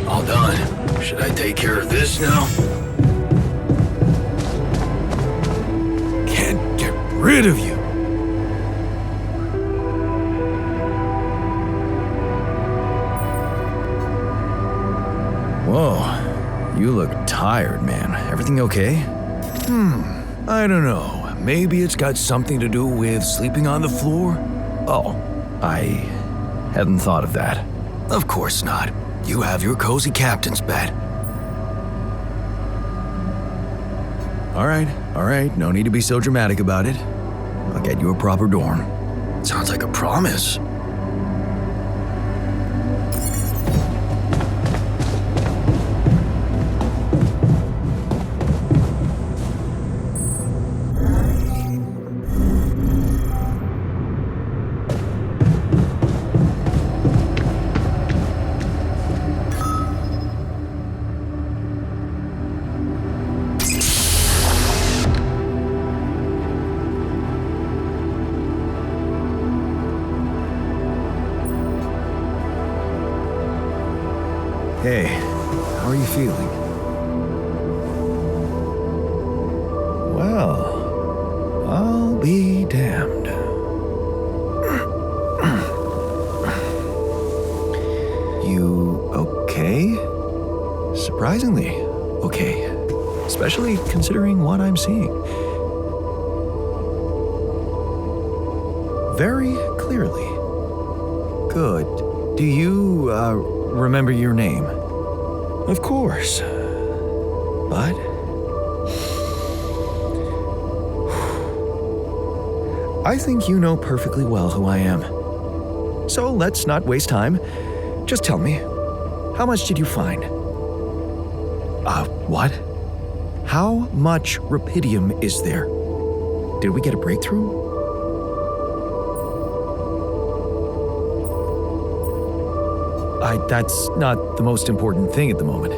All done. Should I take care of this now? Can't get rid of you. Whoa, you look tired, man. Everything okay? I don't know. Maybe it's got something to do with sleeping on the floor? Oh, I hadn't thought of that. Of course not. You have your cozy captain's bed. All right. No need to be so dramatic about it. I'll get you a proper dorm. Sounds like a promise. Hey, how are you feeling? Well, I'll be damned. You okay? Surprisingly okay. Especially considering what I'm seeing. Very clearly. Good. Do you, remember your name? Of course. But... I think you know perfectly well who I am. So let's not waste time. Just tell me, how much did you find? What? How much rupidium is there? Did we get a breakthrough? That's not the most important thing at the moment.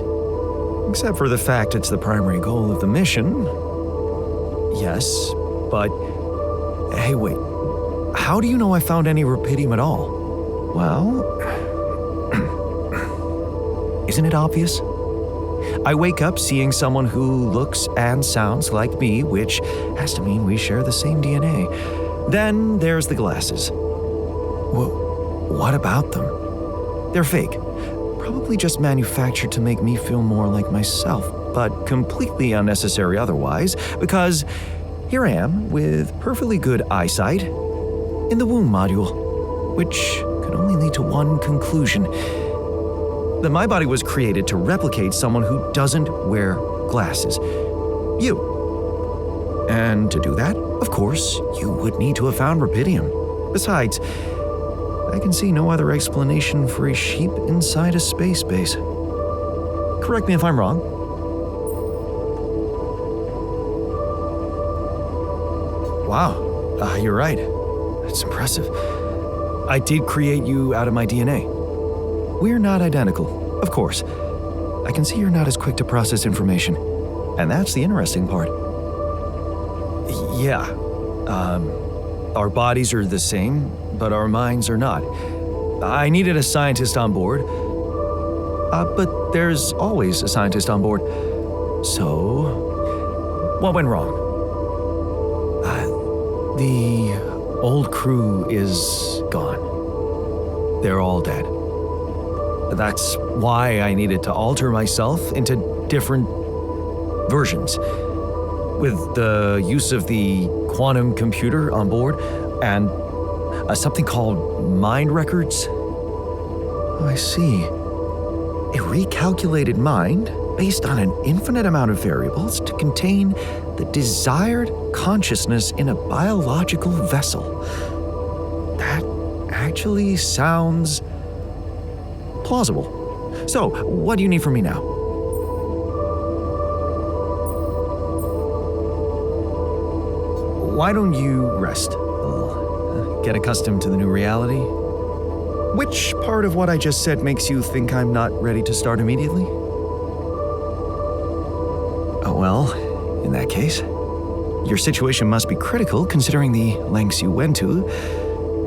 Except for the fact it's the primary goal of the mission. Yes, but... Hey, wait. How do you know I found any rupidium at all? Well... Isn't it obvious? I wake up seeing someone who looks and sounds like me, which has to mean we share the same DNA. Then there's the glasses. What about them? They're fake. Probably just manufactured to make me feel more like myself, but completely unnecessary otherwise, because here I am with perfectly good eyesight in the womb module, which could only lead to one conclusion: that my body was created to replicate someone who doesn't wear glasses. You. And to do that, of course, you would need to have found rupidium. Besides, I can see no other explanation for a sheep inside a space base. Correct me if I'm wrong. Wow, you're right. That's impressive. I did create you out of my DNA. We're not identical, of course. I can see you're not as quick to process information, and that's the interesting part. Yeah, our bodies are the same, but our minds are not. I needed a scientist on board, but there's always a scientist on board. So, what went wrong? The old crew is gone. They're all dead. That's why I needed to alter myself into different versions. With the use of the quantum computer on board and something called mind records. Oh, I see. A recalculated mind based on an infinite amount of variables to contain the desired consciousness in a biological vessel. That actually sounds plausible. So, what do you need from me now? Why don't you rest a little? Get accustomed to the new reality? Which part of what I just said makes you think I'm not ready to start immediately? Oh, well, in that case, your situation must be critical considering the lengths you went to.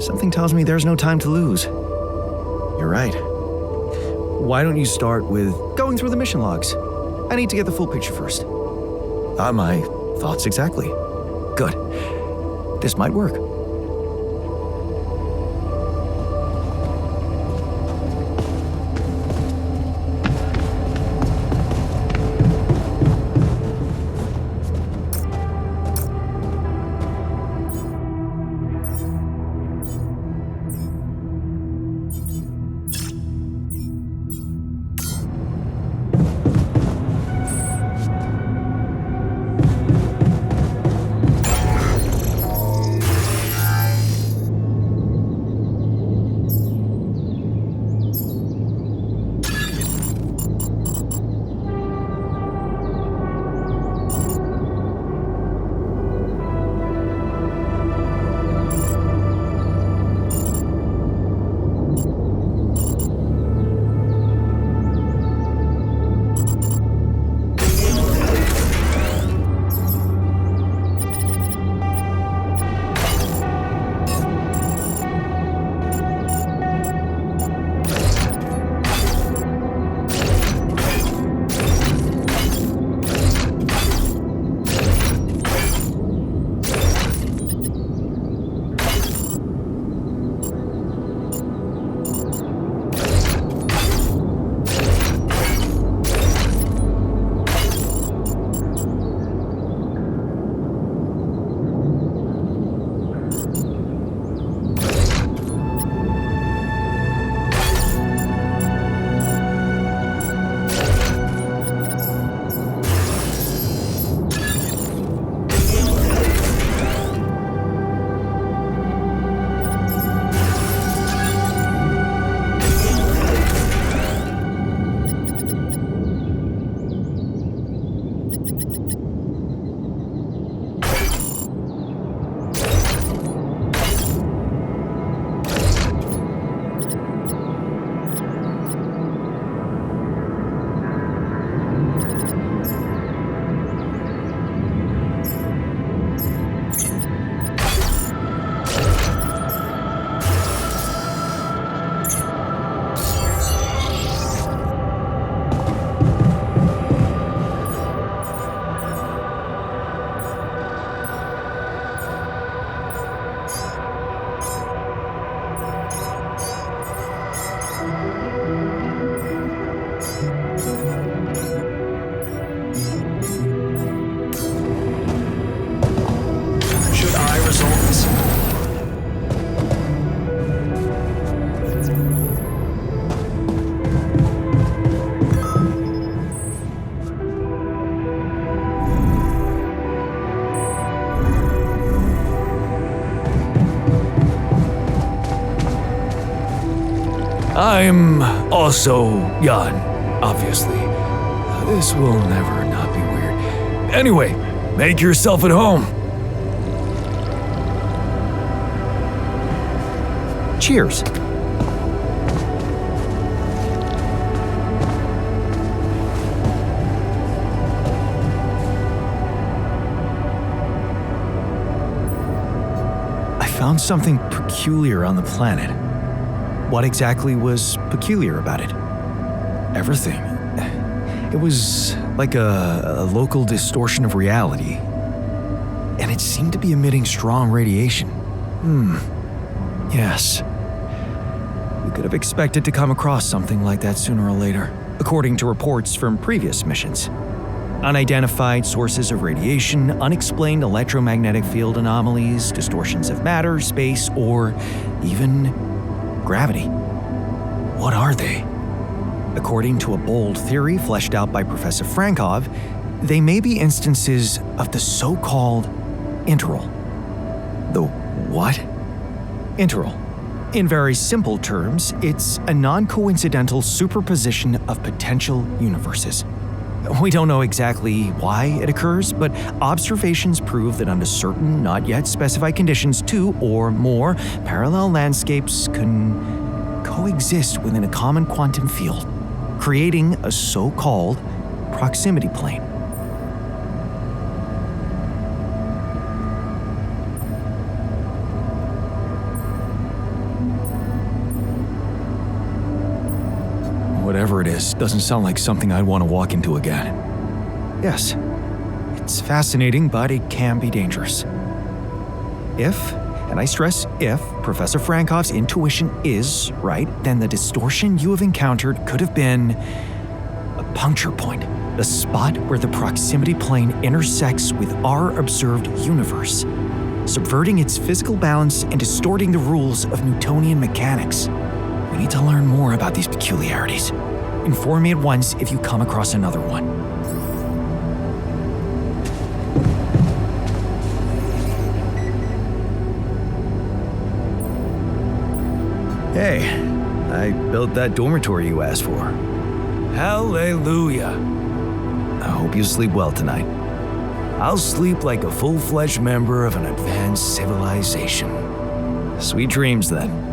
Something tells me there's no time to lose. You're right. Why don't you start with Going through the mission logs. I need to get the full picture first. my thoughts exactly? Good. This might work. I'm also Jan, obviously. This will never not be weird. Anyway, make yourself at home. Cheers. I found something peculiar on the planet. What exactly was peculiar about it? Everything. It was like a local distortion of reality, and it seemed to be emitting strong radiation. Yes. We could have expected to come across something like that sooner or later, according to reports from previous missions. Unidentified sources of radiation, unexplained electromagnetic field anomalies, distortions of matter, space, or even gravity. What are they? According to a bold theory fleshed out by Professor Frankov, they may be instances of the so-called interval. The what? Interval. In very simple terms, it's a non-coincidental superposition of potential universes. We don't know exactly why it occurs, but observations prove that under certain, not yet specified conditions, two or more parallel landscapes can coexist within a common quantum field, creating a so-called proximity plane. whatever it is doesn't sound like something I'd want to walk into again. Yes, it's fascinating, but it can be dangerous. If, and I stress if, Professor Frankov's intuition is right, then the distortion you have encountered could have been a puncture point, the spot where the proximity plane intersects with our observed universe, subverting its physical balance and distorting the rules of Newtonian mechanics. We need to learn more about these peculiarities. Inform me at once if you come across another one. Hey, I built that dormitory you asked for. Hallelujah. I hope you sleep well tonight. I'll sleep like a full-fledged member of an advanced civilization. Sweet dreams, then.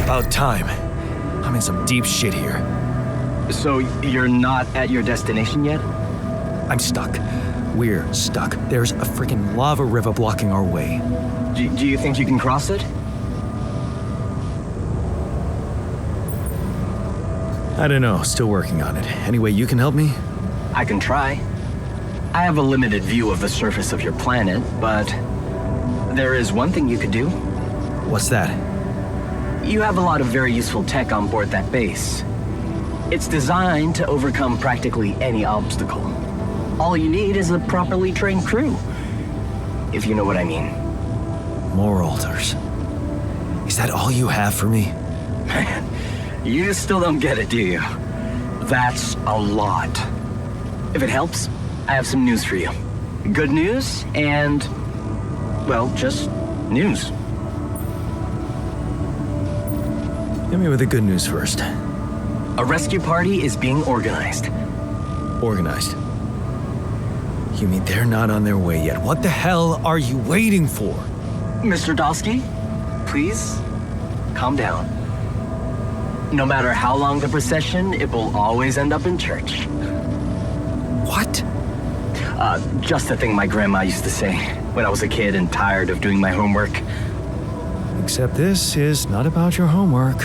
About time. I'm in some deep shit here. So you're not at your destination yet? I'm stuck. We're stuck. There's a freaking lava river blocking our way. Do you think you can cross it? I don't know. Still working on it. Anyway, you can help me? I can try. I have a limited view of the surface of your planet, but there is one thing you could do. What's that? You have a lot of very useful tech on board that base. It's designed to overcome practically any obstacle. All you need is a properly trained crew, if you know what I mean. More altars. Is that all you have for me? Man, you still don't get it, do you? That's a lot. If it helps, I have some news for you. Good news and, well, just news. Hit me with the good news first. A rescue party is being organized. Organized. You mean they're not on their way yet? What the hell are you waiting for? Mr. Dosky, please, calm down. No matter how long the procession, it will always end up in church. What? Just a thing my grandma used to say when I was a kid and tired of doing my homework. Except this is not about your homework.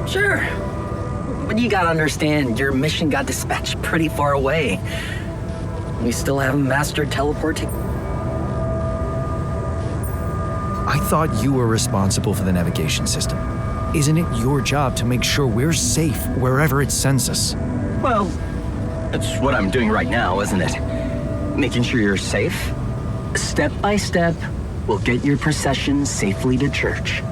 Sure. But you gotta understand, your mission got dispatched pretty far away. We still haven't mastered teleporting. I thought you were responsible for the navigation system. Isn't it your job to make sure we're safe wherever it sends us? Well, that's what I'm doing right now, isn't it? Making sure you're safe. Step by step, we'll get your procession safely to church.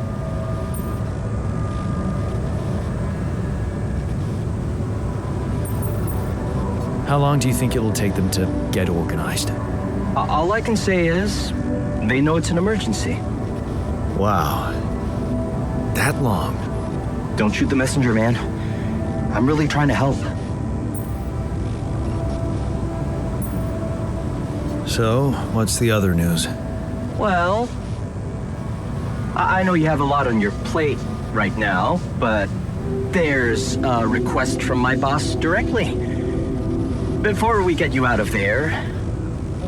How long do you think it'll take them to get organized? All I can say is, they know it's an emergency. Wow. That long? Don't shoot the messenger, man. I'm really trying to help. So, what's the other news? Well, I know you have a lot on your plate right now, but there's a request from my boss directly. Before we get you out of there,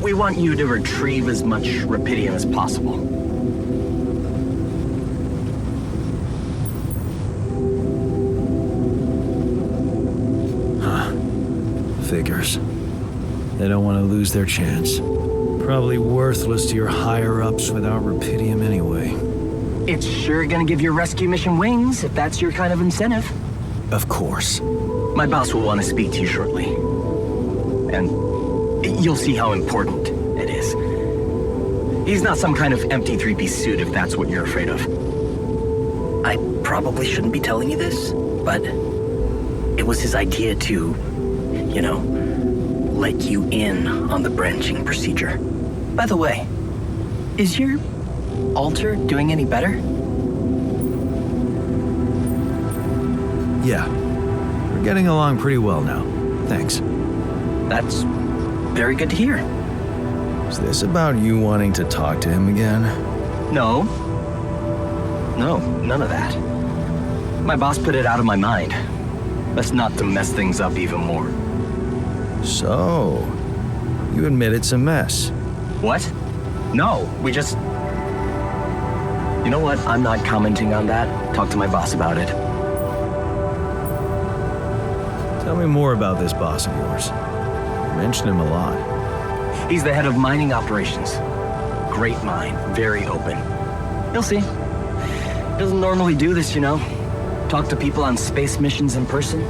we want you to retrieve as much rupidium as possible. Figures. They don't want to lose their chance. Probably worthless to your higher-ups without rupidium anyway. It's sure gonna give your rescue mission wings if that's your kind of incentive. Of course. My boss will want to speak to you shortly. And you'll see how important it is. He's not some kind of empty three-piece suit if that's what you're afraid of. I probably shouldn't be telling you this, but it was his idea to, let you in on the branching procedure. By the way, is your altar doing any better? Yeah, we're getting along pretty well now. Thanks. That's very good to hear. Is this about you wanting to talk to him again? No, none of that. My boss put it out of my mind. Best not to mess things up even more. So, you admit it's a mess. What? No, we just... You know what? I'm not commenting on that. Talk to my boss about it. Tell me more about this boss of yours. You mentioned him a lot. He's the head of mining operations. Great mind, very open. You'll see. Doesn't normally do this, Talk to people on space missions in person.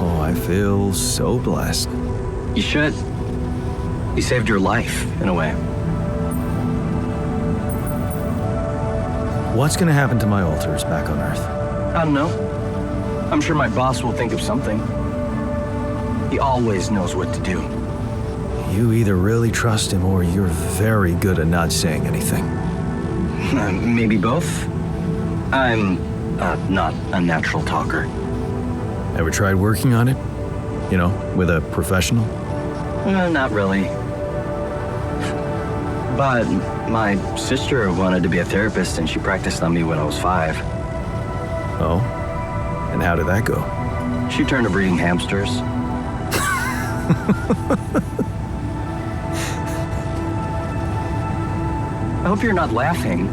Oh, I feel so blessed. You should. He saved your life, in a way. What's gonna happen to my altars back on Earth? I don't know. I'm sure my boss will think of something. He always knows what to do. You either really trust him or you're very good at not saying anything. Maybe both. I'm not a natural talker. Ever tried working on it? With a professional? Not really. But my sister wanted to be a therapist and she practiced on me when I was 5. Oh? And how did that go? She turned to breeding hamsters. I hope you're not laughing.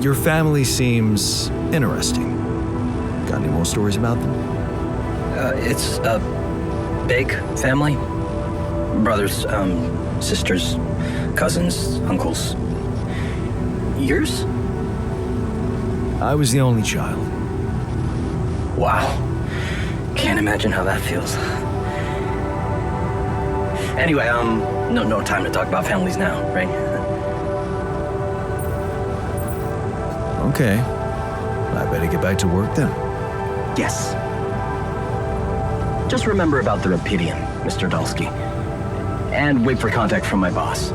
Your family seems interesting. Got any more stories about them? It's a big family. Brothers, sisters, cousins, uncles. Yours? I was the only child. Wow. Can't imagine how that feels. Anyway, no time to talk about families now, right? Okay. I better get back to work then. Yes. Just remember about the Rapidian, Mr. Dalsky. And wait for contact from my boss.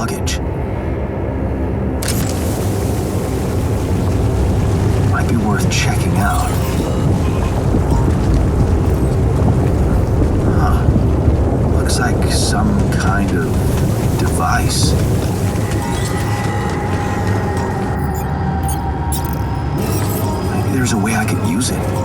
luggage. Might be worth checking out. Looks like some kind of device. Maybe there's a way I could use it.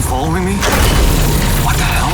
Following me? What the hell?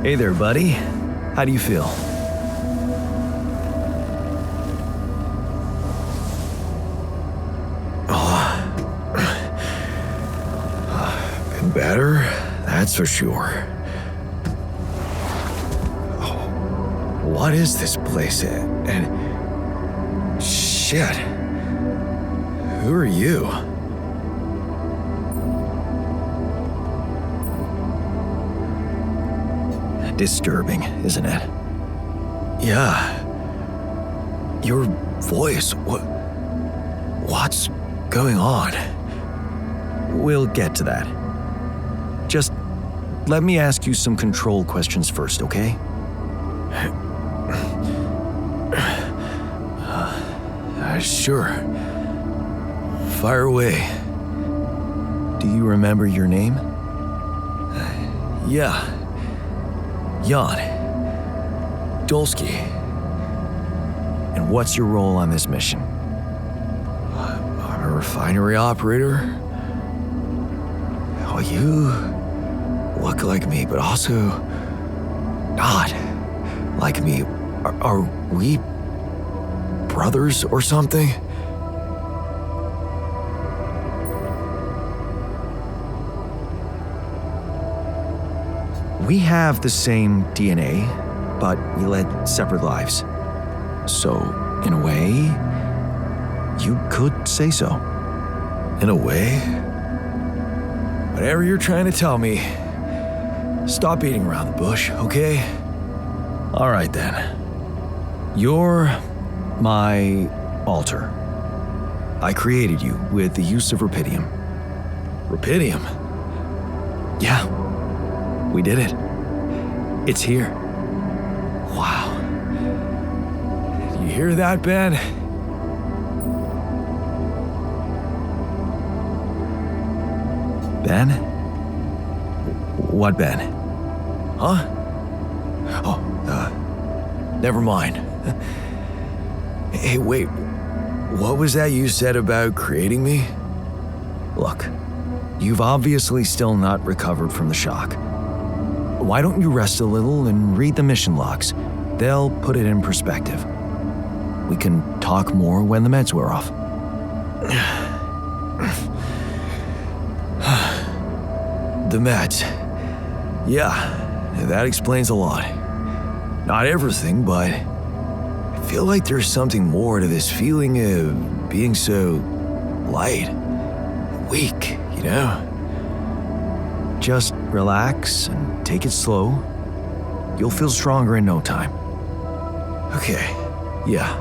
Hey there, buddy. How do you feel? Been better, that's for sure. Oh, what is this place? And shit. Who are you? Disturbing, isn't it? Yeah. Your voice. What's going on? We'll get to that. Just let me ask you some control questions first, okay? Sure. Fire away. Do you remember your name? Yeah. Jan. Dolsky. And what's your role on this mission? I'm a refinery operator. Oh, you look like me, but also not like me. Are we brothers or something? We have the same DNA, but we led separate lives. So, in a way, you could say so. In a way? Whatever you're trying to tell me, stop beating around the bush, okay? All right then. You're my alter. I created you with the use of rapidium. Rapidium? Yeah, we did it. It's here. Wow. You hear that, Ben? Ben? What Ben? Huh? Oh, never mind. Hey, wait. What was that you said about creating me? Look, you've obviously still not recovered from the shock. Why don't you rest a little and read the mission logs? They'll put it in perspective. We can talk more when the meds wear off. The meds. Yeah, that explains a lot. Not everything, but I feel like there's something more to this feeling of being so light, weak, you know? Just relax and take it slow. You'll feel stronger in no time. Okay, yeah.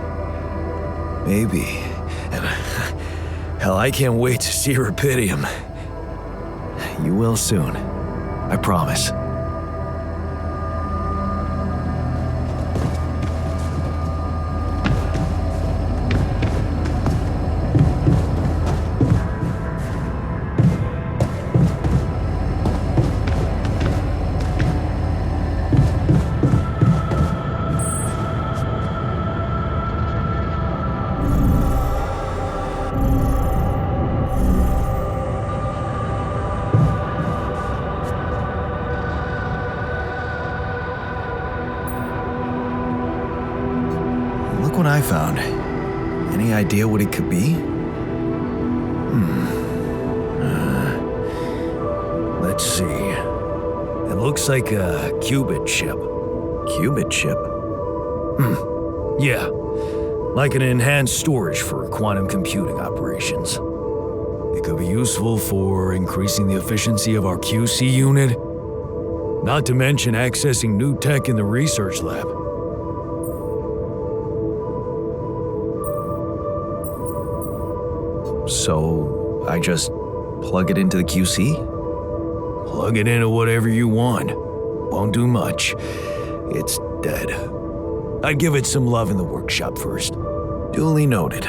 Maybe. And hell, I can't wait to see Rapidium. You will soon. I promise. Look what I found. Any idea what it could be? Let's see. It looks like a qubit chip. Qubit chip? Yeah, like an enhanced storage for quantum computing operations. It could be useful for increasing the efficiency of our QC unit, not to mention accessing new tech in the research lab. So, I just plug it into the QC? Plug it into whatever you want. Won't do much. It's dead. I'd give it some love in the workshop first. Duly noted.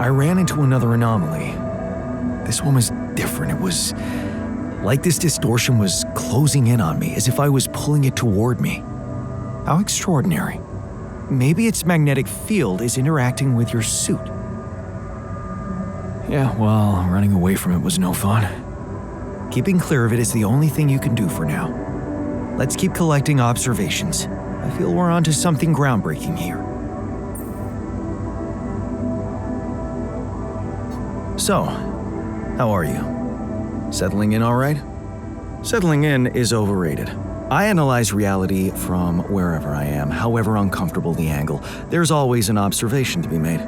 I ran into another anomaly. This one was different. It was like this distortion was closing in on me, as if I was pulling it toward me. How extraordinary. Maybe its magnetic field is interacting with your suit. Yeah, well, running away from it was no fun. Keeping clear of it is the only thing you can do for now. Let's keep collecting observations. I feel we're onto something groundbreaking here. So, how are you? Settling in all right? Settling in is overrated. I analyze reality from wherever I am, however uncomfortable the angle. There's always an observation to be made.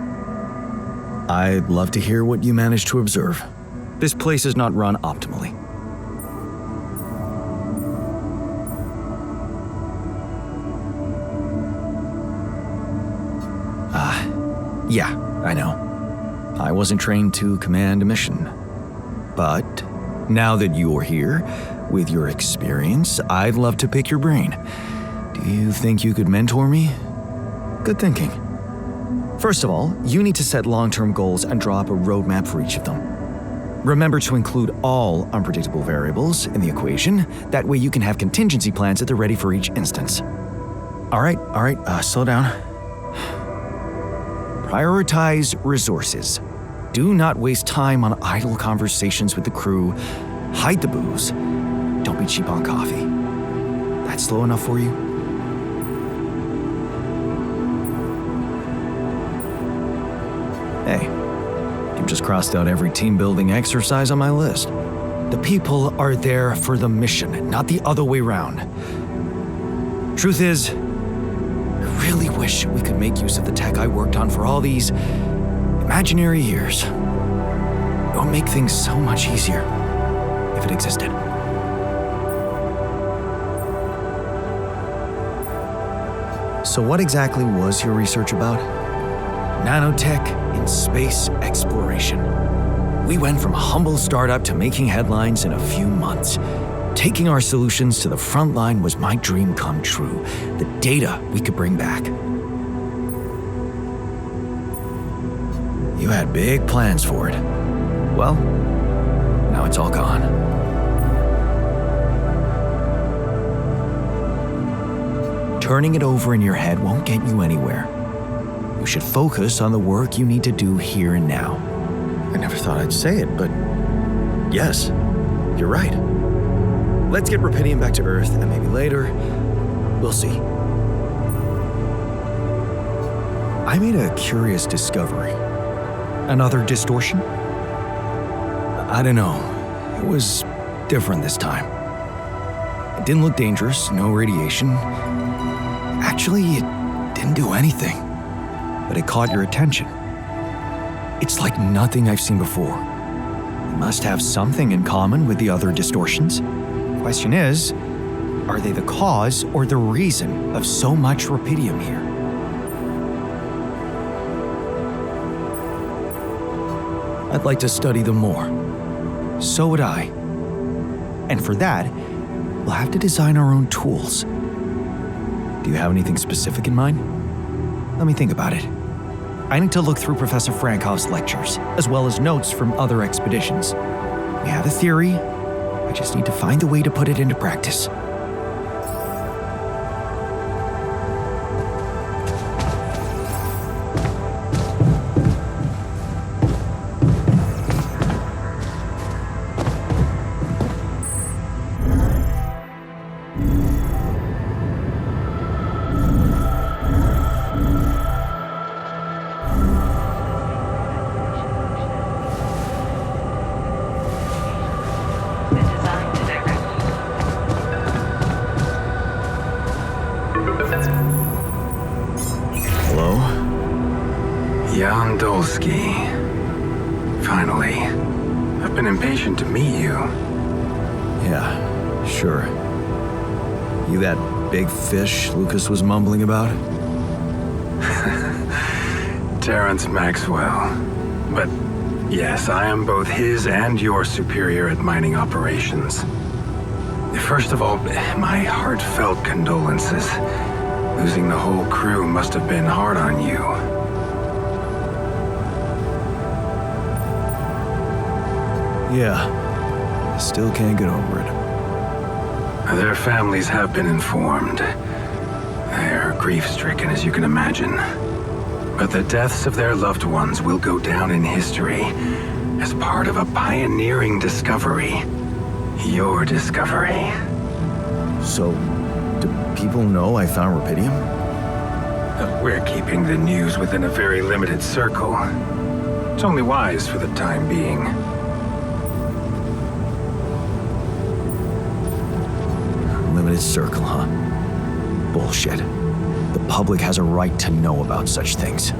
I'd love to hear what you managed to observe. This place is not run optimally. Yeah, I know. I wasn't trained to command a mission. But now that you're here, with your experience, I'd love to pick your brain. Do you think you could mentor me? Good thinking. First of all, you need to set long-term goals and draw up a roadmap for each of them. Remember to include all unpredictable variables in the equation. That way you can have contingency plans at the ready for each instance. All right, slow down. Prioritize resources. Do not waste time on idle conversations with the crew. Hide the booze. Don't be cheap on coffee. That's slow enough for you? Hey, you've just crossed out every team-building exercise on my list. The people are there for the mission, not the other way around. Truth is, I really wish we could make use of the tech I worked on for all these imaginary years. It would make things so much easier if it existed. So what exactly was your research about? Nanotech in space exploration. We went from a humble startup to making headlines in a few months. Taking our solutions to the front line was my dream come true. The data we could bring back. You had big plans for it. Well, now it's all gone. Turning it over in your head won't get you anywhere. You should focus on the work you need to do here and now. I never thought I'd say it, but yes, you're right. Let's get Rapidium back to Earth, and maybe later, we'll see. I made a curious discovery. Another distortion? I don't know. It was different this time. It didn't look dangerous, no radiation. Actually, it didn't do anything. But it caught your attention. It's like nothing I've seen before. It must have something in common with the other distortions. Question is, are they the cause or the reason of so much Rapidium here? I'd like to study them more. So would I. And for that, we'll have to design our own tools. Do you have anything specific in mind? Let me think about it. I need to look through Professor Frankoff's lectures, as well as notes from other expeditions. We have a theory. I just need to find the way to put it into practice. Jan Dolsky. Finally. I've been impatient to meet you. Yeah, sure. You that big fish Lucas was mumbling about? Terrence Maxwell. But yes, I am both his and your superior at mining operations. First of all, my heartfelt condolences. Losing the whole crew must have been hard on you. Yeah, I still can't get over it. Their families have been informed. They're grief-stricken, as you can imagine. But the deaths of their loved ones will go down in history as part of a pioneering discovery. Your discovery. So, do people know I found rupidium? We're keeping the news within a very limited circle. It's only wise for the time being. Limited circle, huh? Bullshit. The public has a right to know about such things.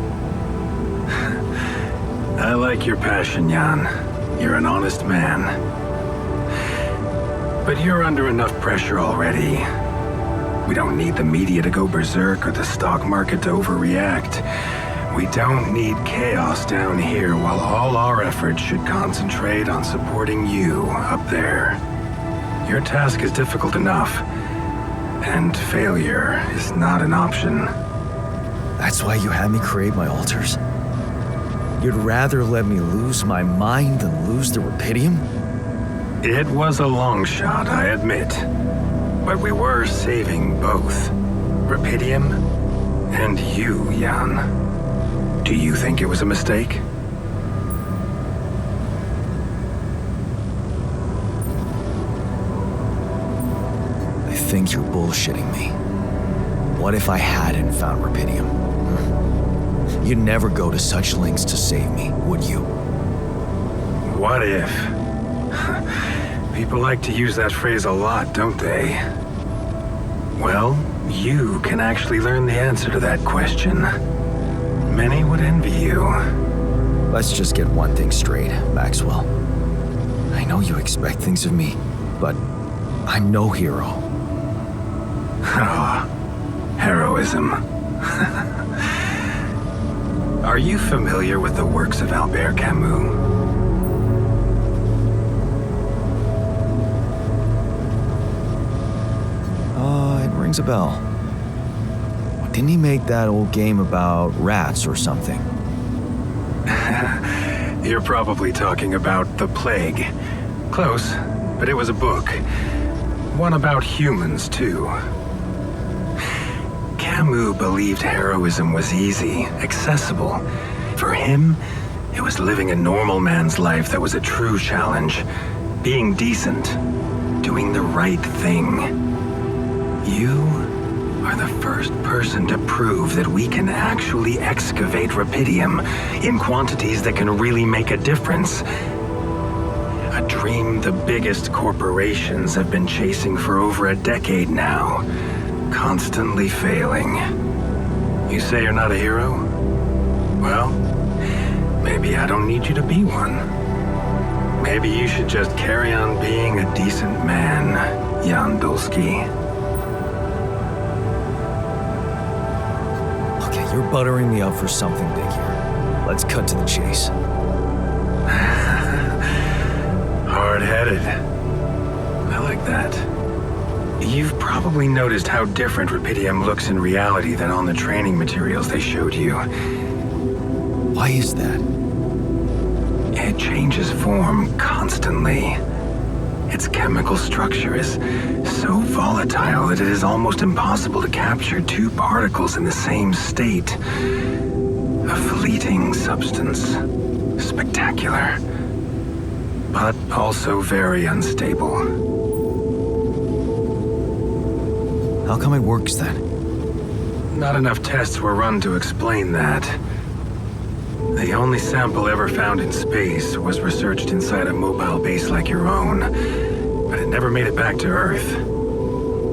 I like your passion, Jan. You're an honest man. But you're under enough pressure already. We don't need the media to go berserk or the stock market to overreact. We don't need chaos down here while all our efforts should concentrate on supporting you up there. Your task is difficult enough, and failure is not an option. That's why you had me create my altars? You'd rather let me lose my mind than lose the rupidium? It was a long shot, I admit. But we were saving both. Rupidium and you, Jan. Do you think it was a mistake? I think you're bullshitting me. What if I hadn't found rupidium? You'd never go to such lengths to save me, would you? What if? People like to use that phrase a lot, don't they? Well, you can actually learn the answer to that question. Many would envy you. Let's just get one thing straight, Maxwell. I know you expect things of me, but I'm no hero. Ah, heroism. Are you familiar with the works of Albert Camus? It rings a bell. Didn't he make that old game about rats or something? You're probably talking about The Plague. Close, but it was a book. One about humans, too. Camus believed heroism was easy, accessible. For him, it was living a normal man's life that was a true challenge. Being decent. Doing the right thing. You are the first person to prove that we can actually excavate rupidium in quantities that can really make a difference. A dream the biggest corporations have been chasing for over a decade now, constantly failing. You say you're not a hero? Well, maybe I don't need you to be one. Maybe you should just carry on being a decent man, Jan Dulski. You're buttering me up for something big here. Let's cut to the chase. Hard-headed. I like that. You've probably noticed how different rupidium looks in reality than on the training materials they showed you. Why is that? It changes form constantly. Its chemical structure is so volatile that it is almost impossible to capture two particles in the same state. A fleeting substance. Spectacular. But also very unstable. How come it works then? Not enough tests were run to explain that. The only sample ever found in space was researched inside a mobile base like your own, but it never made it back to Earth.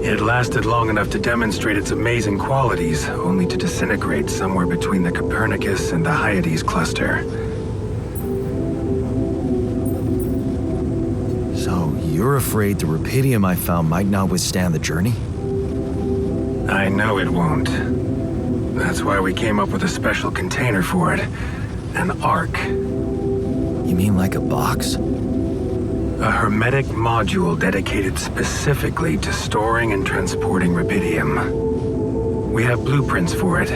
It lasted long enough to demonstrate its amazing qualities, only to disintegrate somewhere between the Copernicus and the Hyades cluster. So you're afraid the rupidium I found might not withstand the journey? I know it won't. That's why we came up with a special container for it. An ark. You mean like a box? A hermetic module dedicated specifically to storing and transporting rupidium. We have blueprints for it.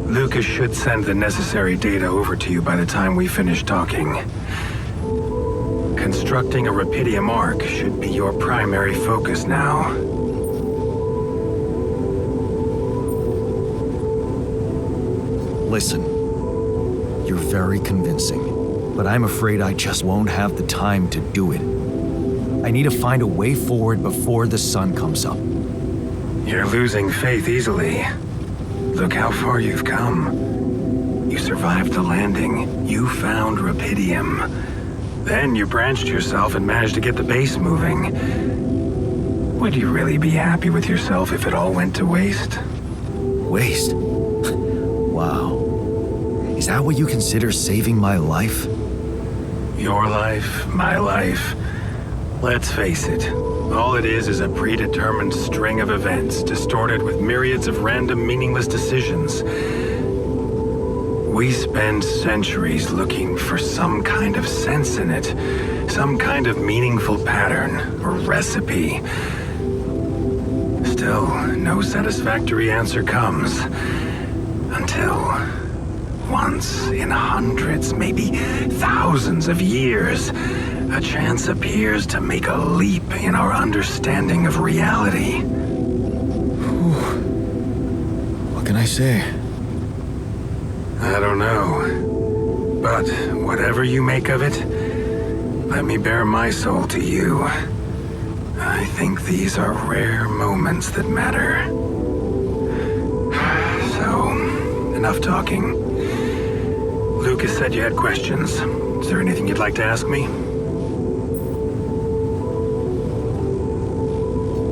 Lucas should send the necessary data over to you by the time we finish talking. constructing a Rapidium Arc should be your primary focus now. Listen, you're very convincing, but I'm afraid I just won't have the time to do it. I need to find a way forward before the sun comes up. You're losing faith easily. Look how far you've come. You survived the landing. You found Rapidium. Then you branched yourself and managed to get the base moving. Would you really be happy with yourself if it all went to waste? Waste? Wow. Is that what you consider saving my life? Your life, my life. Let's face it, all it is a predetermined string of events distorted with myriads of random, meaningless decisions. We spend centuries looking for some kind of sense in it, some kind of meaningful pattern or recipe. Still, no satisfactory answer comes. Until once in hundreds, maybe thousands of years, a chance appears to make a leap in our understanding of reality. What can I say? I don't know. But whatever you make of it, let me bare my soul to you. I think these are rare moments that matter. So, enough talking. Lucas said you had questions. Is there anything you'd like to ask me?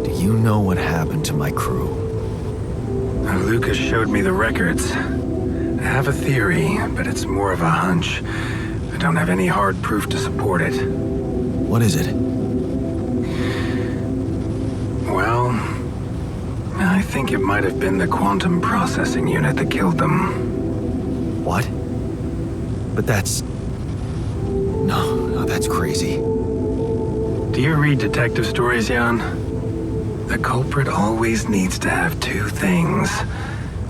Do you know what happened to my crew? Lucas showed me the records. I have a theory, but it's more of a hunch. I don't have any hard proof to support it. What is it? Well, I think it might have been the quantum processing unit that killed them. What? But that's... No, that's crazy. Do you read detective stories, Jan? The culprit always needs to have two things.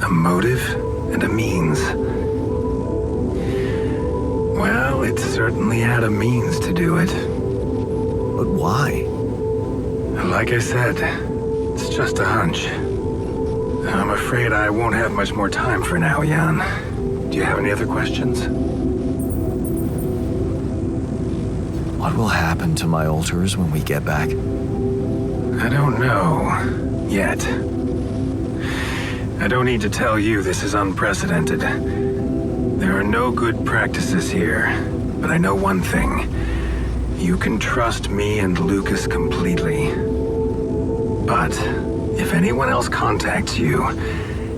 A motive and a means. Well, it certainly had a means to do it. But why? Like I said, it's just a hunch. I'm afraid I won't have much more time for now, Jan. Do you have any other questions? What will happen to my alters when we get back? I don't know. Yet. I don't need to tell you this is unprecedented. There are no good practices here, but I know one thing. You can trust me and Lucas completely. But if anyone else contacts you,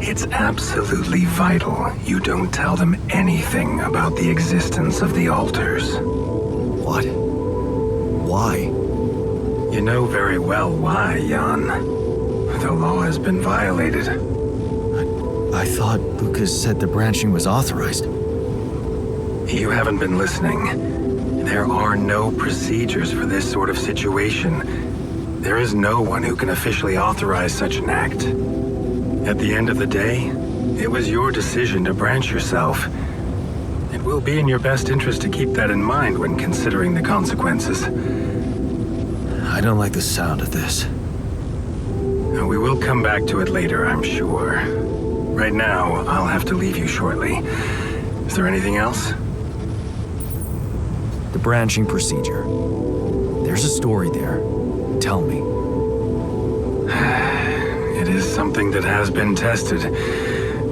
it's absolutely vital you don't tell them anything about the existence of the alters. What? Why? You know very well why, Jan. The law has been violated. I thought Lucas said the branching was authorized. You haven't been listening. There are no procedures for this sort of situation. There is no one who can officially authorize such an act. At the end of the day, it was your decision to branch yourself. It will be in your best interest to keep that in mind when considering the consequences. I don't like the sound of this. We will come back to it later, I'm sure. Right now, I'll have to leave you shortly. Is there anything else? The branching procedure. There's a story there. Tell me. It is something that has been tested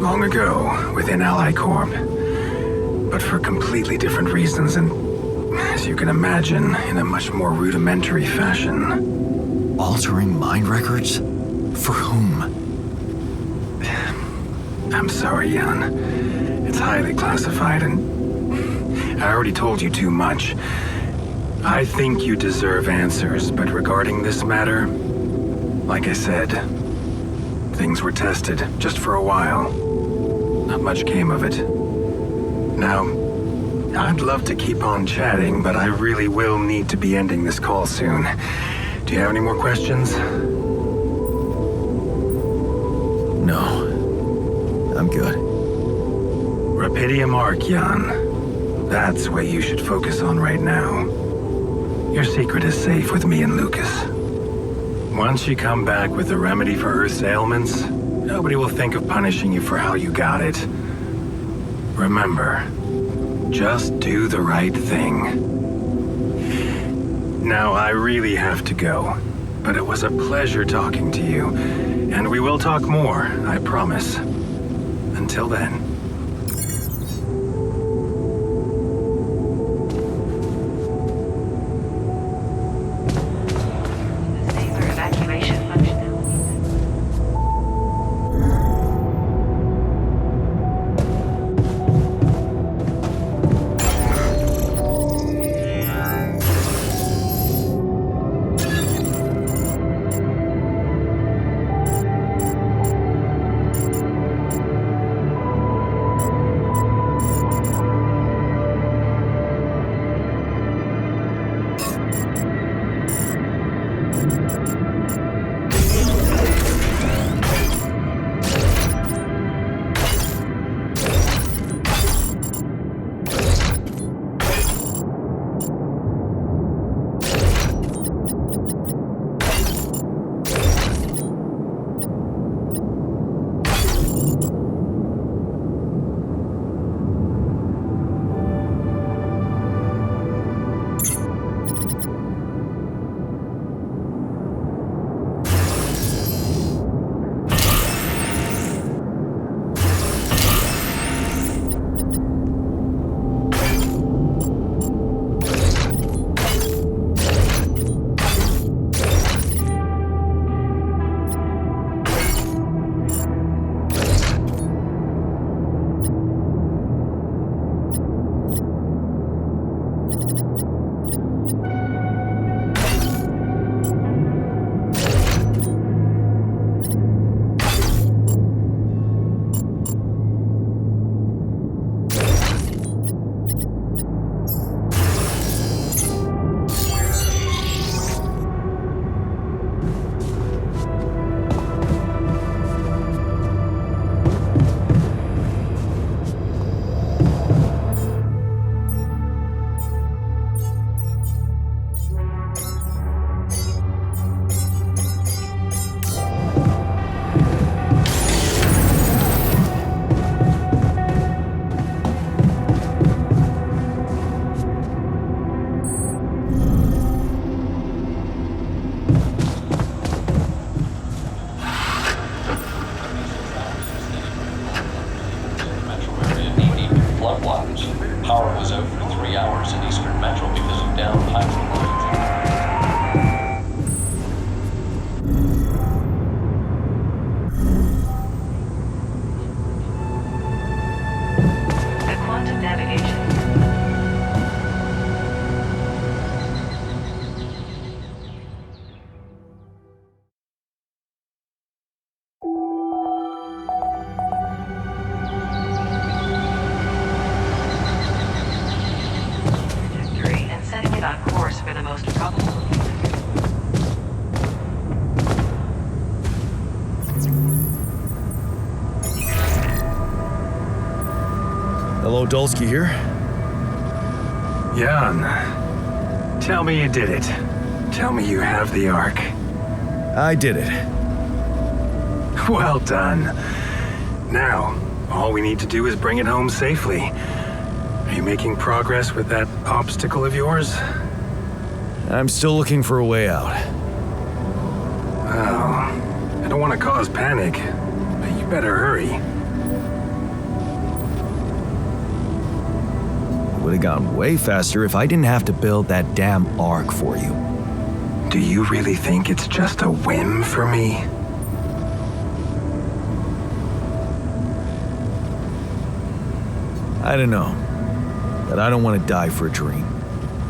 long ago within Ally Corp. But for completely different reasons and, as you can imagine, in a much more rudimentary fashion. Altering mind records? For whom? I'm sorry, Jan. It's highly classified and I already told you too much. I think you deserve answers, but regarding this matter, like I said, things were tested just for a while. Not much came of it. Now, I'd love to keep on chatting, but I really will need to be ending this call soon. Do you have any more questions? No. I'm good. Rapidium Arc, Jan. That's what you should focus on right now. Your secret is safe with me and Lucas. Once you come back with a remedy for Earth's ailments, nobody will think of punishing you for how you got it. Remember, just do the right thing. Now, I really have to go, but it was a pleasure talking to you, and we will talk more, I promise. Until then. Power was out for 3 hours in Eastern Metro because of down pipeline. The quantum navigation. And setting it on course for the most probable. Hello, Dulski here. Jan, tell me you did it. Tell me you have the Ark. I did it. Well done. Now, all we need to do is bring it home safely. Are you making progress with that obstacle of yours? I'm still looking for a way out. Oh, I don't want to cause panic, but you better hurry. Would have gone way faster if I didn't have to build that damn Ark for you. Do you really think it's just a whim for me? I don't know, but I don't want to die for a dream.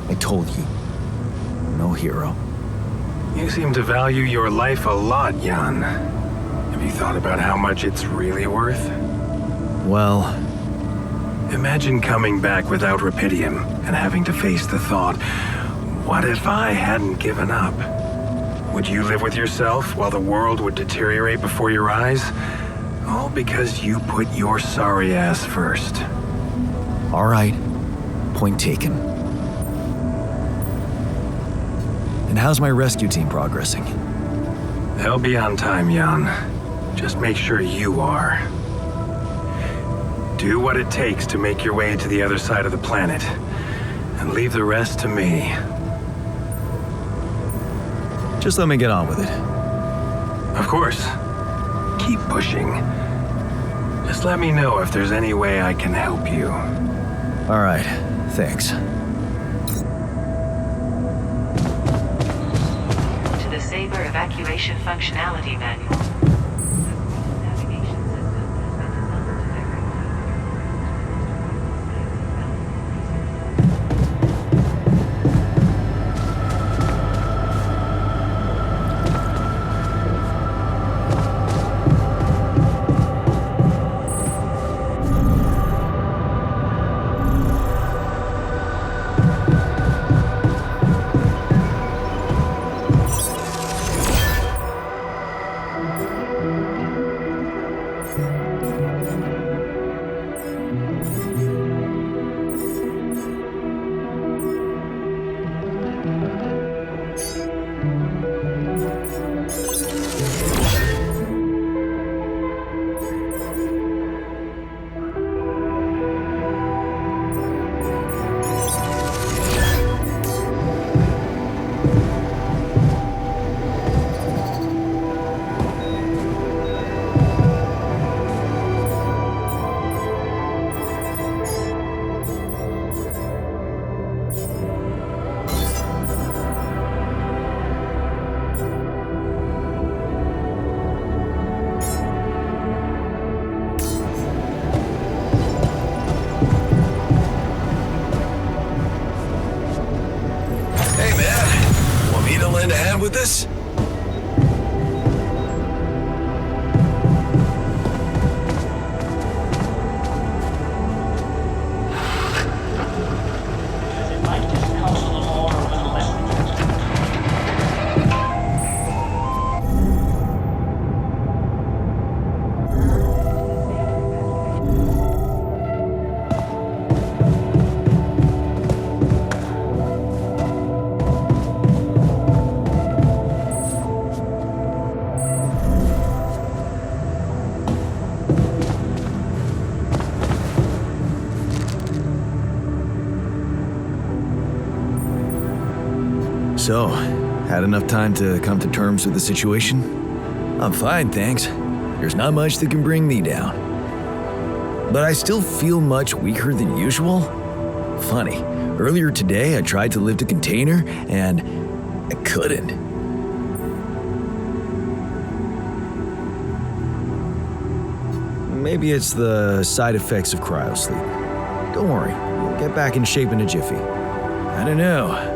I told you, no hero. You seem to value your life a lot, Jan. Have you thought about how much it's really worth? Well, imagine coming back without Rapidium and having to face the thought, what if I hadn't given up? Would you live with yourself while the world would deteriorate before your eyes? All because you put your sorry ass first. all right, point taken. And how's my rescue team progressing? They'll be on time, Jan. Just make sure you are. Do what it takes to make your way to the other side of the planet, and leave the rest to me. Just let me get on with it. Of course. Keep pushing. Just let me know if there's any way I can help you. All right, thanks. To the Saber evacuation functionality manual. With this? It might just cost a little more or a little less. So, had enough time to come to terms with the situation? I'm fine, thanks. There's not much that can bring me down. But I still feel much weaker than usual. Funny, earlier today I tried to lift a container and I couldn't. Maybe it's the side effects of cryosleep. Don't worry, we'll get back in shape in a jiffy. I don't know.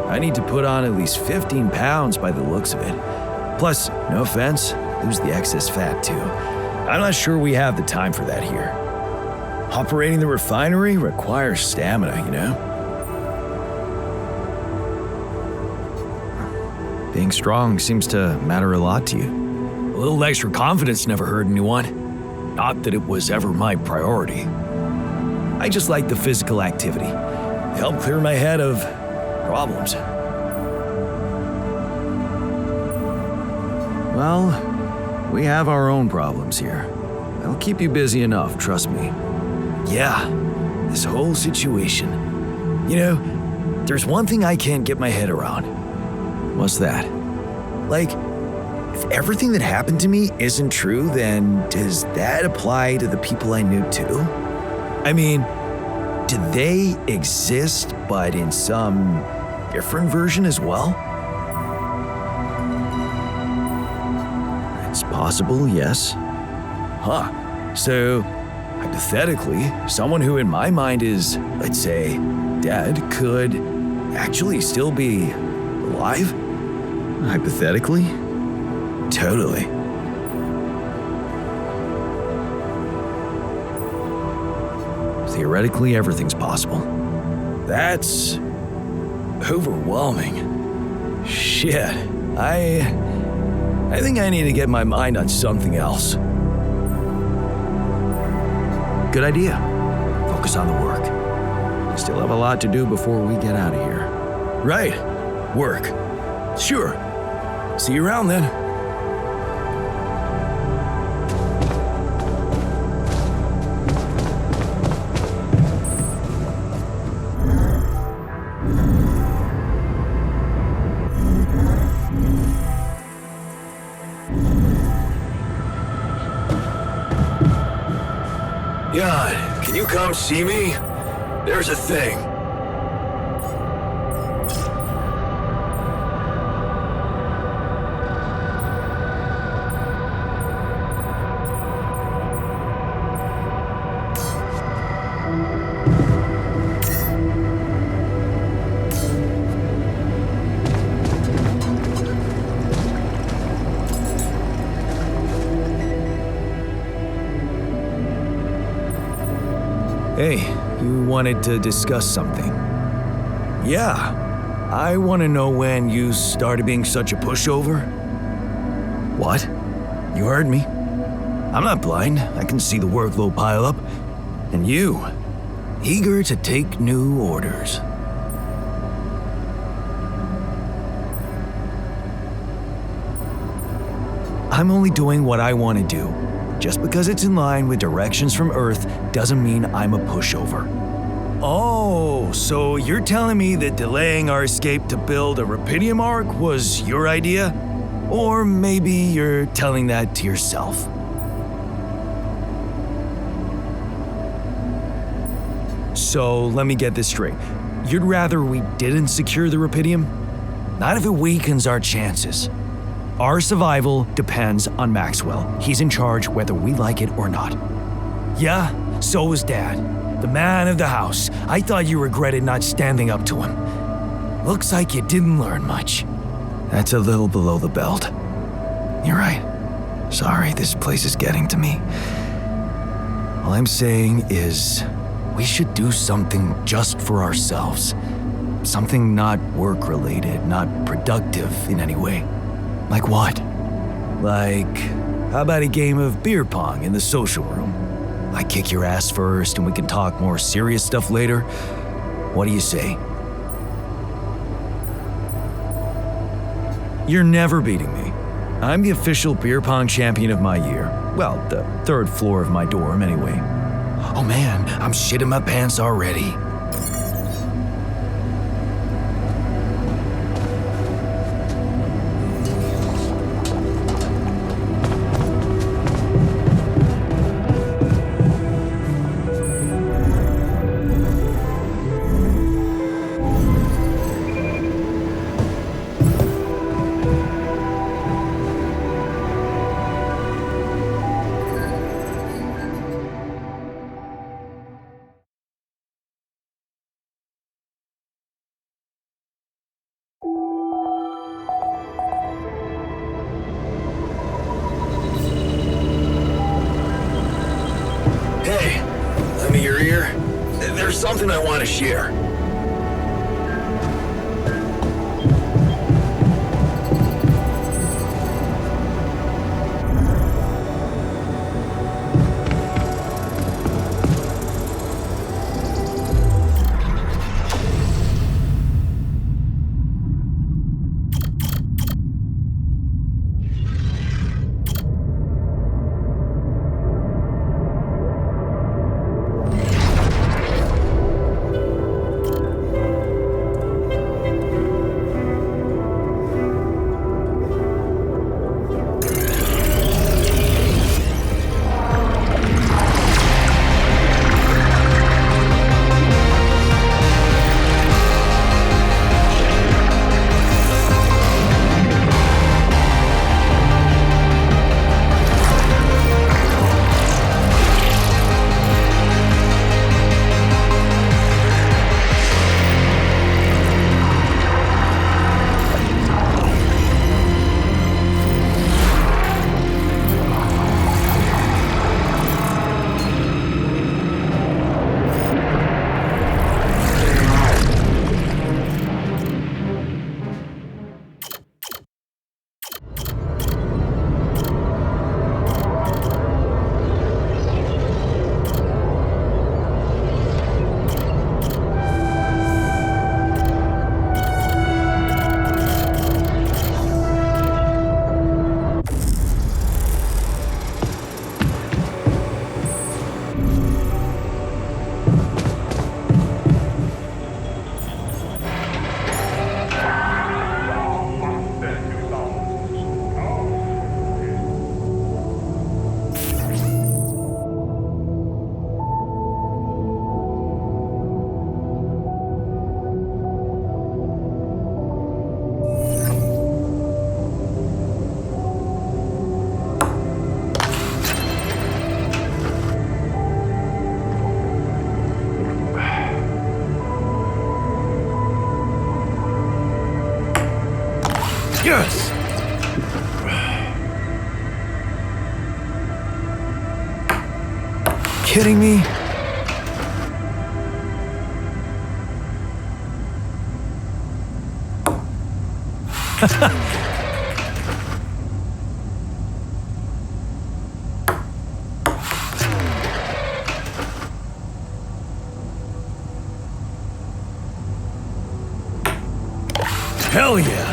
I need to put on at least 15 pounds by the looks of it. Plus, no offense, lose the excess fat too. I'm not sure we have the time for that here. Operating the refinery requires stamina, you know? Being strong seems to matter a lot to you. A little extra confidence never hurt anyone. Not that it was ever my priority. I just like the physical activity. It helped clear my head of problems. Well, we have our own problems here. I'll keep you busy enough, trust me. Yeah, this whole situation. You know, there's one thing I can't get my head around. What's that? Like, if everything that happened to me isn't true, then does that apply to the people I knew too? I mean, do they exist, but in some different version as well? It's possible, yes. Huh. So, hypothetically, someone who in my mind is, let's say, dead could actually still be alive? Hypothetically? Totally. Theoretically, everything's possible. That's overwhelming. Shit. I think I need to get my mind on something else. Good idea. Focus on the work. We still have a lot to do before we get out of here. Right. Work. Sure. See you around then. Jan, can you come see me? There's a thing. Hey, you wanted to discuss something. Yeah, I want to know when you started being such a pushover. What? You heard me. I'm not blind. I can see the workload pile up. And you, eager to take new orders. I'm only doing what I want to do. Just because it's in line with directions from Earth doesn't mean I'm a pushover. Oh, so you're telling me that delaying our escape to build a Rapidium arc was your idea? Or maybe you're telling that to yourself. So let me get this straight. You'd rather we didn't secure the Rapidium? Not if it weakens our chances. Our survival depends on Maxwell. He's in charge whether we like it or not. Yeah, so is Dad. The man of the house. I thought you regretted not standing up to him. Looks like you didn't learn much. That's a little below the belt. You're right. Sorry, this place is getting to me. All I'm saying is, we should do something just for ourselves. Something not work-related, not productive in any way. Like what? Like, how about a game of beer pong in the social room? I kick your ass first and we can talk more serious stuff later. What do you say? You're never beating me. I'm the official beer pong champion of my year. Well, the third floor of my dorm anyway. Oh man, I'm shitting my pants already. Hey, lend me your ear. There's something I want to share. Yes! Kidding me? Hell yeah!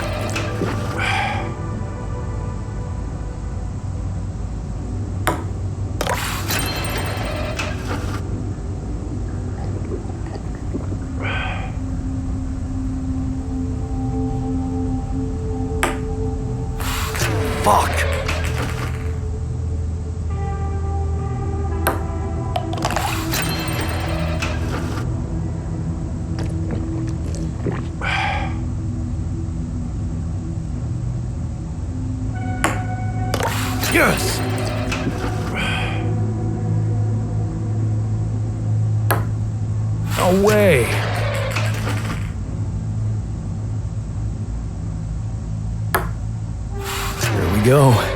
Fuck! Yes! No way! Here we go.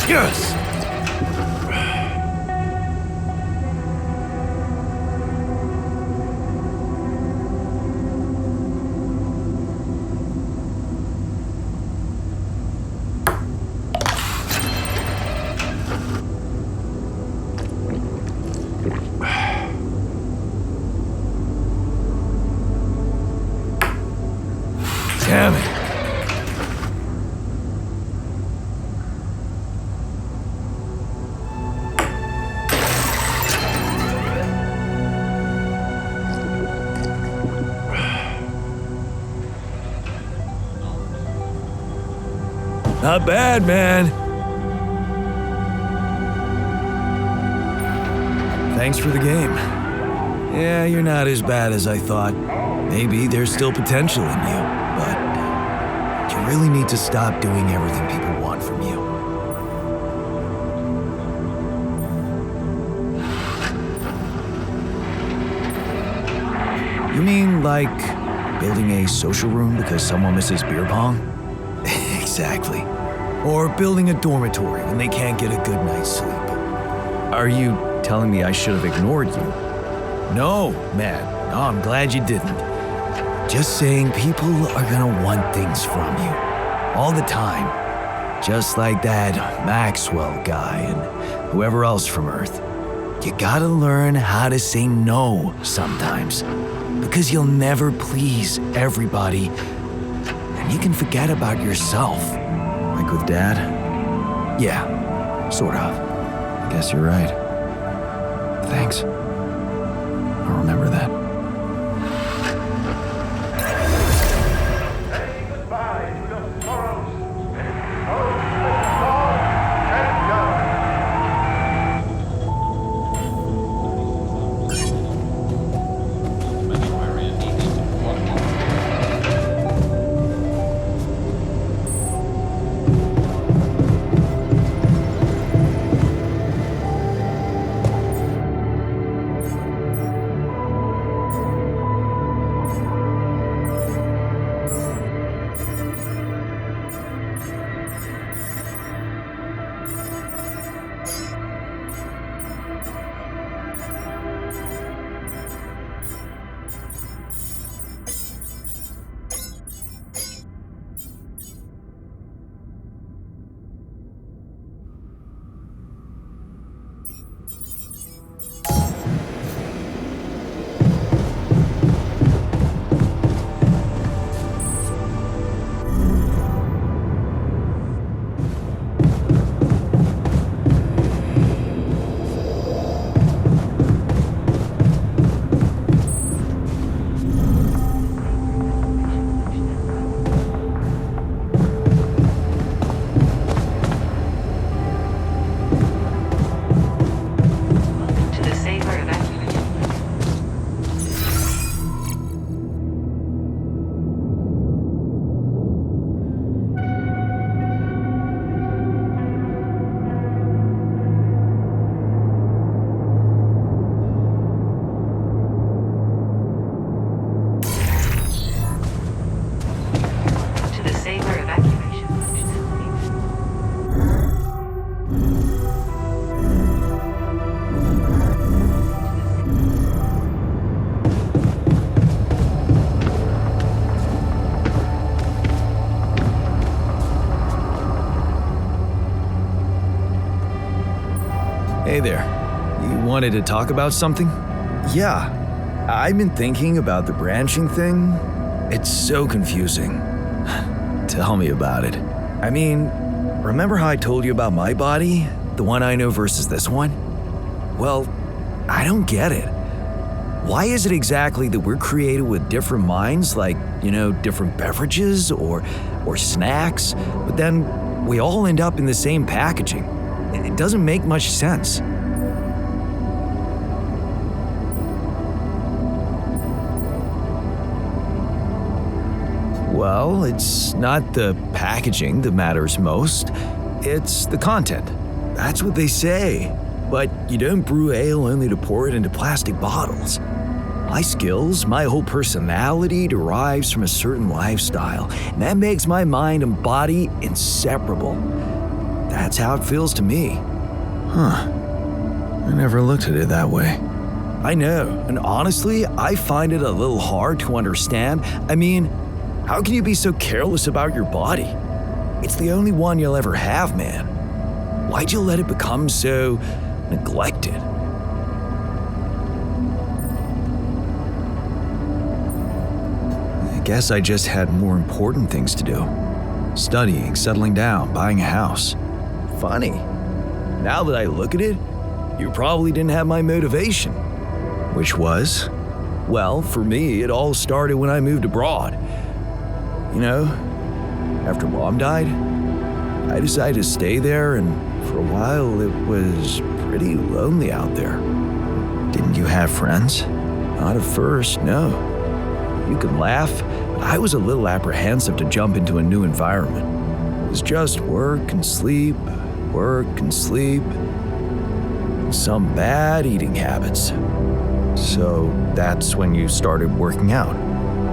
Yes! Damn it. Not bad, man. Thanks for the game. Yeah, you're not as bad as I thought. Maybe there's still potential in you, but you really need to stop doing everything people want from you. You mean like building a social room because someone misses beer pong? Exactly. Or building a dormitory when they can't get a good night's sleep. Are you telling me I should have ignored you? No, man. No, I'm glad you didn't. Just saying people are gonna want things from you. All the time. Just like that Maxwell guy and whoever else from Earth. You gotta learn how to say no sometimes. Because you'll never please everybody. And you can forget about yourself. Like with Dad? Yeah, sort of. I guess you're right. Thanks. I'll remember that. Hey there. You wanted to talk about something? Yeah, I've been thinking about the branching thing. It's so confusing. Tell me about it. I mean, remember how I told you about my body? The one I know versus this one? Well, I don't get it. Why is it exactly that we're created with different minds, like, different beverages or snacks, but then we all end up in the same packaging? It doesn't make much sense. Well, it's not the packaging that matters most. It's the content. That's what they say. But you don't brew ale only to pour it into plastic bottles. My skills, my whole personality derives from a certain lifestyle, and that makes my mind and body inseparable. That's how it feels to me. Huh. I never looked at it that way. I know, and honestly, I find it a little hard to understand. I mean, how can you be so careless about your body? It's the only one you'll ever have, man. Why'd you let it become so neglected? I guess I just had more important things to do. Studying, settling down, buying a house. Funny. Now that I look at it, you probably didn't have my motivation. Which was? Well, for me, it all started when I moved abroad. After Mom died, I decided to stay there, and for a while it was pretty lonely out there. Didn't you have friends? Not at first, no. You can laugh, but I was a little apprehensive to jump into a new environment. It was just work and sleep, and some bad eating habits. So that's when you started working out?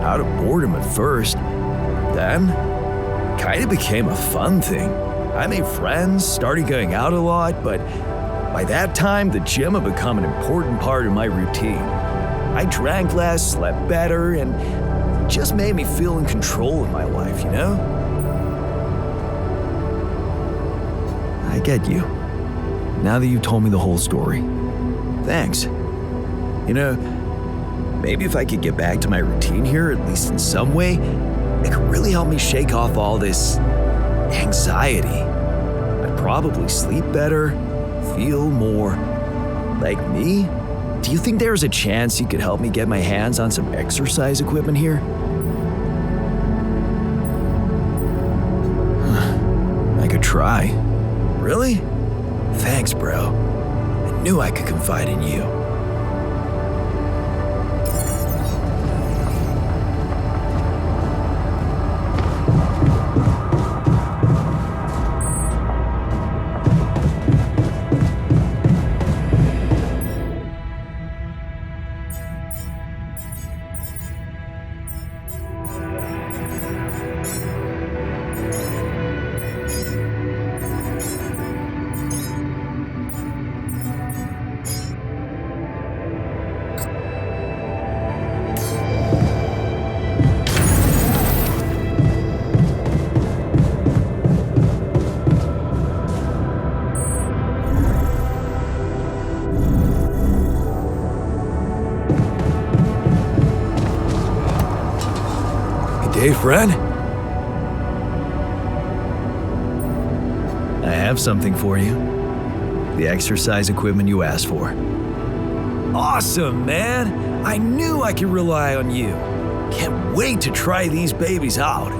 Out of boredom at first. Then, kind of became a fun thing. I made friends, started going out a lot, but by that time, the gym had become an important part of my routine. I drank less, slept better, and it just made me feel in control of my life, I get you. Now that you told me the whole story. Thanks. Maybe if I could get back to my routine here, at least in some way, it could really help me shake off all this anxiety. I'd probably sleep better, feel more like me. Do you think there's a chance you could help me get my hands on some exercise equipment here? I could try. Really? Thanks, bro. I knew I could confide in you. Hey, friend. I have something for you. The exercise equipment you asked for. Awesome, man! I knew I could rely on you. Can't wait to try these babies out.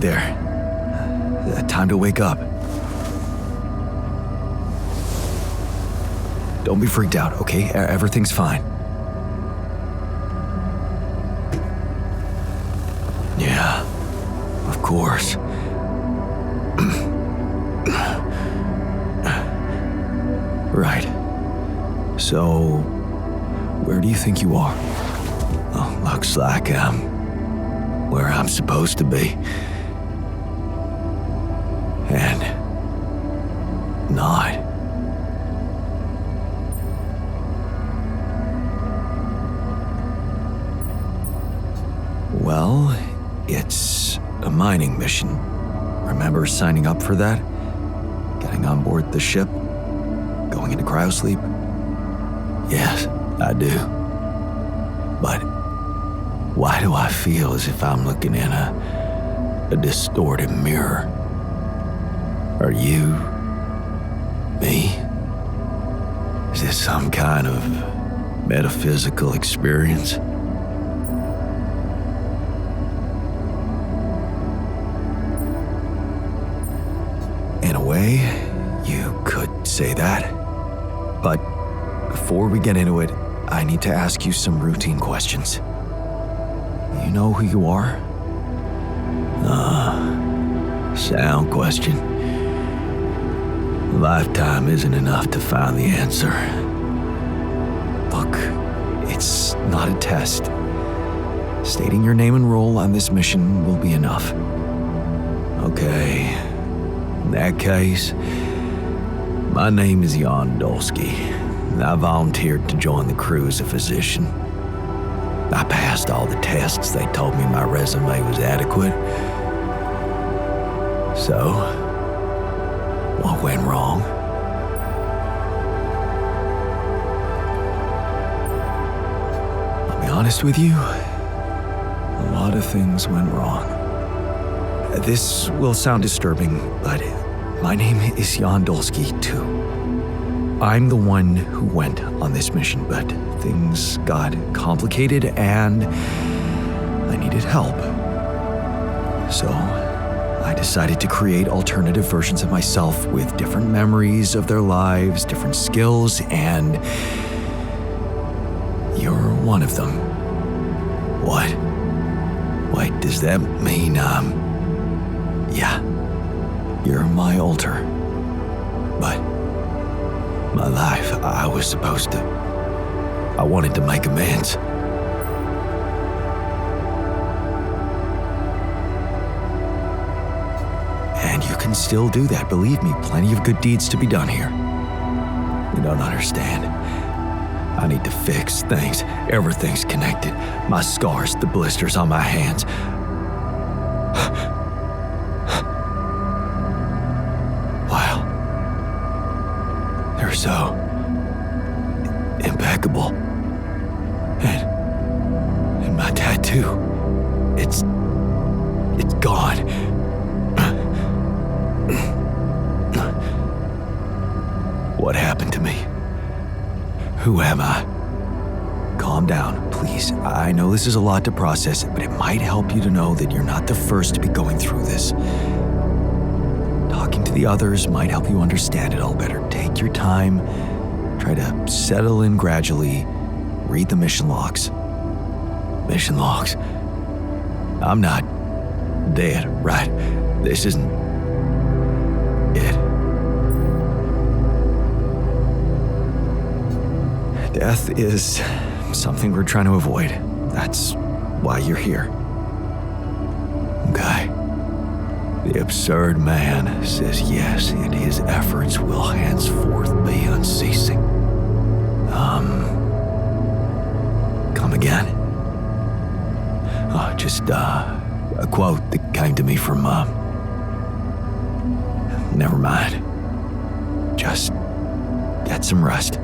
there. Time to wake up. Don't be freaked out, okay? Everything's fine. Yeah, of course. Right. So, where do you think you are? Well, looks like I'm where I'm supposed to be. And not. Well, it's a mining mission. Remember signing up for that? Getting on board the ship? Going into cryosleep? Yes, I do. But why do I feel as if I'm looking in a distorted mirror? Are you me? Is this some kind of metaphysical experience? In a way, you could say that. But before we get into it, I need to ask you some routine questions. You know who you are? Sound question. Lifetime isn't enough to find the answer. Look, it's not a test. Stating your name and role on this mission will be enough. Okay. In that case, my name is Jan Dolsky. I volunteered to join the crew as a physician. I passed all the tests. They told me my resume was adequate. So, what went wrong? I'll be honest with you, a lot of things went wrong. This will sound disturbing, but my name is Jan Dolsky too. I'm the one who went on this mission, but things got complicated and I needed help. So I decided to create alternative versions of myself with different memories of their lives, different skills, and you're one of them. What? Wait, does that mean yeah, you're my alter. But my life, I was supposed to. I wanted to make amends. And you can still do that, believe me, plenty of good deeds to be done here. You don't understand. I need to fix things. Everything's connected. My scars, the blisters on my hands. Wow. They're so impeccable. And my tattoo, it's gone. What happened to me? Who am I? Calm down, please. I know this is a lot to process, but it might help you to know that you're not the first to be going through this. Talking to the others might help you understand it all better. Take your time. Try to settle in gradually. Read the mission logs. Mission logs? I'm not dead, right? This isn't it. Death is something we're trying to avoid. That's why you're here. Okay. The absurd man says yes, and his efforts will henceforth be unceasing. Come again? Just a quote that came to me from never mind. Just get some rest.